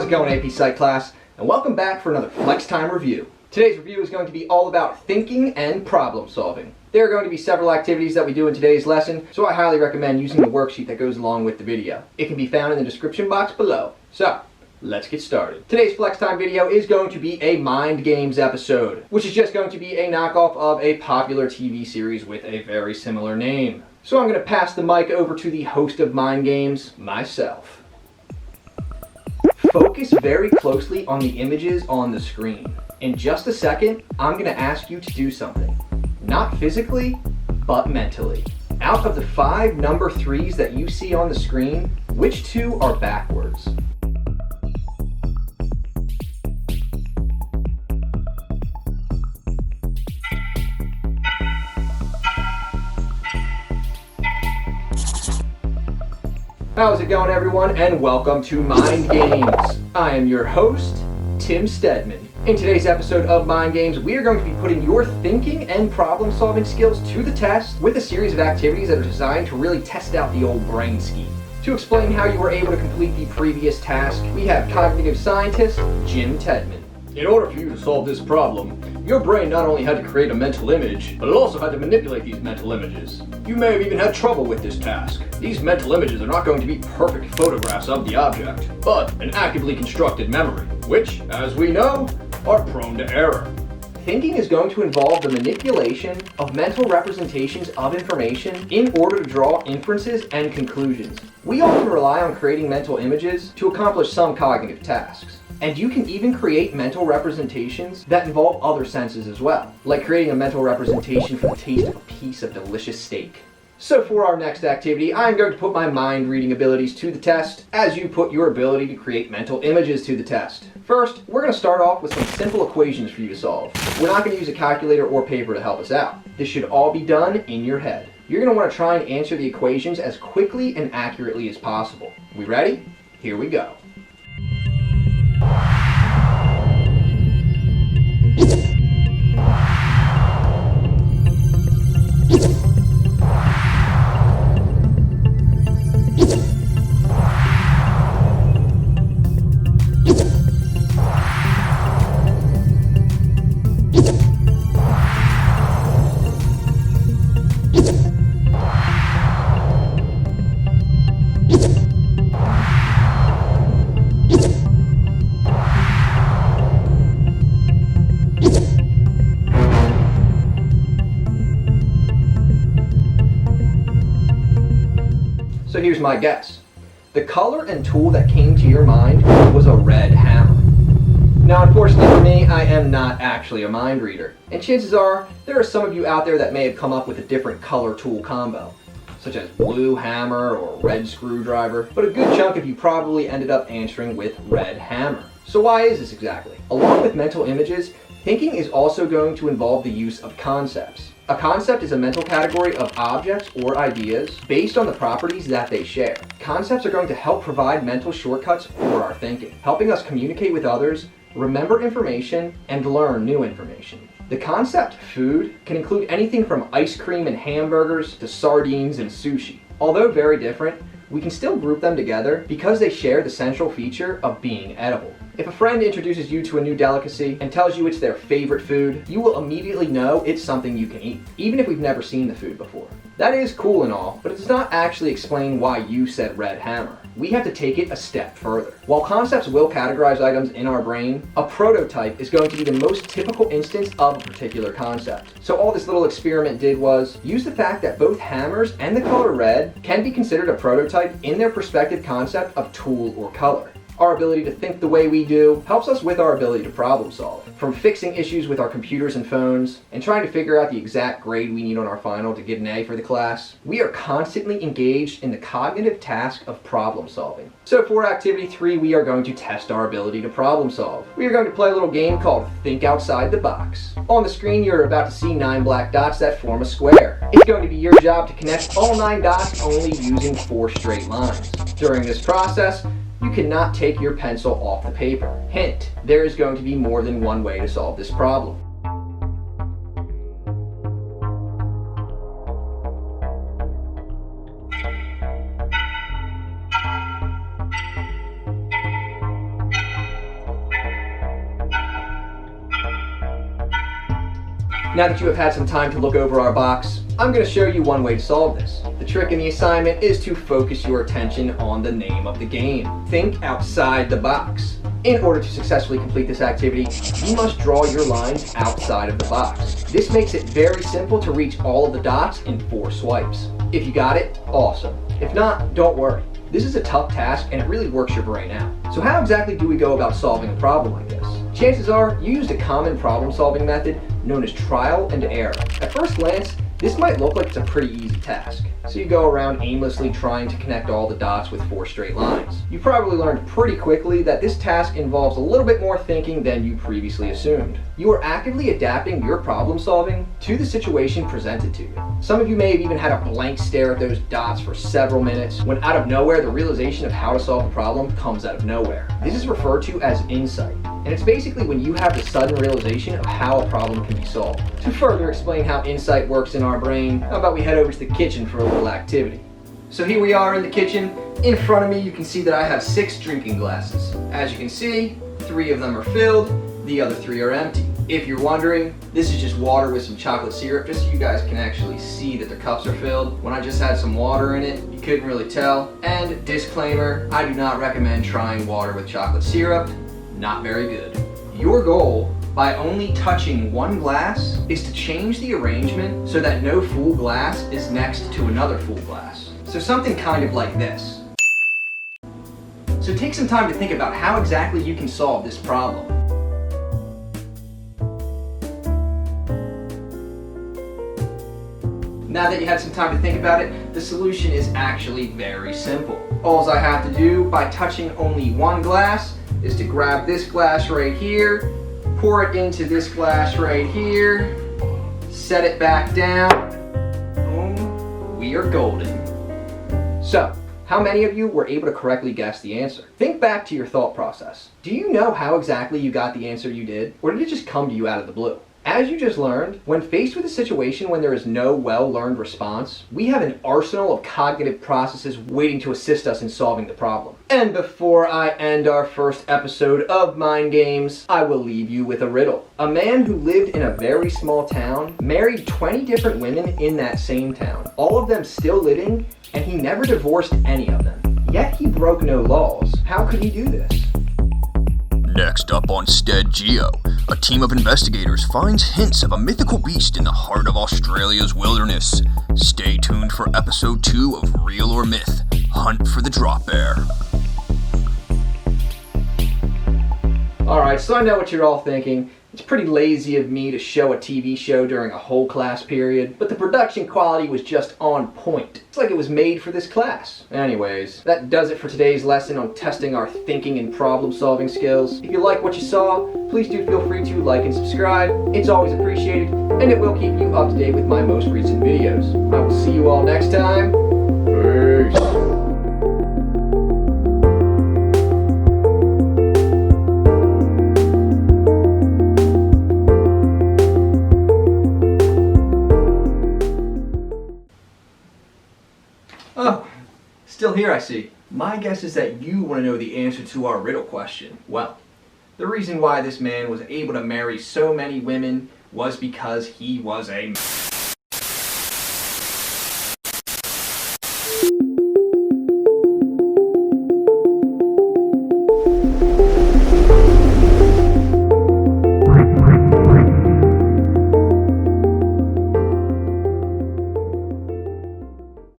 How's it going, AP Psych class? And welcome back for another Flex Time review. Today's review is going to be all about thinking and problem solving. There are going to be several activities that we do in today's lesson, so I highly recommend using the worksheet that goes along with the video. It can be found in the description box below. So, let's get started. Today's Flex Time video is going to be a Mind Games episode, which is just going to be a knockoff of a popular TV series with a very similar name. So I'm going to pass the mic over to the host of Mind Games, myself. Focus very closely on the images on the screen. In just a second, I'm going to ask you to do something. Not physically, but mentally. Out of the 5 number 3s that you see on the screen, which 2 are backwards? How's it going, everyone, and welcome to Mind Games. I am your host, Tim Stedman. In today's episode of Mind Games, we are going to be putting your thinking and problem-solving skills to the test with a series of activities that are designed to really test out the old brain scheme. To explain how you were able to complete the previous task, we have cognitive scientist Jim Tedman. In order for you to solve this problem, your brain not only had to create a mental image, but it also had to manipulate these mental images. You may have even had trouble with this task. These mental images are not going to be perfect photographs of the object, but an actively constructed memory, which, as we know, are prone to error. Thinking is going to involve the manipulation of mental representations of information in order to draw inferences and conclusions. We often rely on creating mental images to accomplish some cognitive tasks. And you can even create mental representations that involve other senses as well, like creating a mental representation for the taste of a piece of delicious steak. So for our next activity, I'm going to put my mind reading abilities to the test as you put your ability to create mental images to the test. First, we're going to start off with some simple equations for you to solve. We're not going to use a calculator or paper to help us out. This should all be done in your head. You're going to want to try and answer the equations as quickly and accurately as possible. We ready? Here we go. So here's my guess. The color and tool that came to your mind was a red hammer. Now, unfortunately for me, I am not actually a mind reader. And chances are, there are some of you out there that may have come up with a different color tool combo, such as blue hammer or red screwdriver, but a good chunk of you probably ended up answering with red hammer. So why is this exactly? Along with mental images, thinking is also going to involve the use of concepts. A concept is a mental category of objects or ideas based on the properties that they share. Concepts are going to help provide mental shortcuts for our thinking, helping us communicate with others, remember information, and learn new information. The concept food can include anything from ice cream and hamburgers to sardines and sushi. Although very different, we can still group them together because they share the central feature of being edible. If a friend introduces you to a new delicacy and tells you it's their favorite food, you will immediately know it's something you can eat, even if we've never seen the food before. That is cool and all, but it does not actually explain why you said red hammer. We have to take it a step further. While concepts will categorize items in our brain, a prototype is going to be the most typical instance of a particular concept. So all this little experiment did was use the fact that both hammers and the color red can be considered a prototype in their prospective concept of tool or color. Our ability to think the way we do helps us with our ability to problem solve. From fixing issues with our computers and phones, and trying to figure out the exact grade we need on our final to get an A for the class, we are constantly engaged in the cognitive task of problem solving. So for activity 3, we are going to test our ability to problem solve. We are going to play a little game called Think Outside the Box. On the screen, you're about to see 9 black dots that form a square. It's going to be your job to connect all 9 dots only using 4 straight lines. During this process, you cannot take your pencil off the paper. Hint, there is going to be more than one way to solve this problem. Now that you have had some time to look over our box, I'm going to show you one way to solve this. The trick in the assignment is to focus your attention on the name of the game. Think outside the box. In order to successfully complete this activity, you must draw your lines outside of the box. This makes it very simple to reach all of the dots in 4 swipes. If you got it, awesome. If not, don't worry. This is a tough task and it really works your brain out. So how exactly do we go about solving a problem like this? Chances are you used a common problem-solving method known as trial and error. At first glance, this might look like it's a pretty easy task. So you go around aimlessly trying to connect all the dots with 4 straight lines. You probably learned pretty quickly that this task involves a little bit more thinking than you previously assumed. You are actively adapting your problem solving to the situation presented to you. Some of you may have even had a blank stare at those dots for several minutes when out of nowhere the realization of how to solve a problem comes out of nowhere. This is referred to as insight. And it's basically when you have the sudden realization of how a problem can be solved. To further explain how insight works in our brain, how about we head over to the kitchen for a little activity. So here we are in the kitchen. In front of me you can see that I have 6 drinking glasses. As you can see, 3 of them are filled, the other 3 are empty. If you're wondering, this is just water with some chocolate syrup, just so you guys can actually see that the cups are filled. When I just had some water in it, you couldn't really tell. And disclaimer, I do not recommend trying water with chocolate syrup. Not very good. Your goal, by only touching one glass, is to change the arrangement so that no full glass is next to another full glass. So something kind of like this. So take some time to think about how exactly you can solve this problem. Now that you had some time to think about it, the solution is actually very simple. All I have to do by touching only one glass is to grab this glass right here, pour it into this glass right here, set it back down, boom, we are golden. So, how many of you were able to correctly guess the answer? Think back to your thought process. Do you know how exactly you got the answer you did, or did it just come to you out of the blue? As you just learned, when faced with a situation when there is no well-learned response, we have an arsenal of cognitive processes waiting to assist us in solving the problem. And before I end our first episode of Mind Games, I will leave you with a riddle. A man who lived in a very small town married 20 different women in that same town, all of them still living, and he never divorced any of them. Yet he broke no laws. How could he do this? Next up on Stead Geo, a team of investigators finds hints of a mythical beast in the heart of Australia's wilderness. Stay tuned for episode 2 of Real or Myth, Hunt for the Drop Bear. Alright, so I know what you're all thinking. It's pretty lazy of me to show a TV show during a whole class period, but the production quality was just on point. It's like it was made for this class. Anyways, that does it for today's lesson on testing our thinking and problem-solving skills. If you like what you saw, please do feel free to like and subscribe. It's always appreciated, and it will keep you up to date with my most recent videos. I will see you all next time. Peace. Oh, still here I see. My guess is that you want to know the answer to our riddle question. Well, the reason why this man was able to marry so many women was because he was a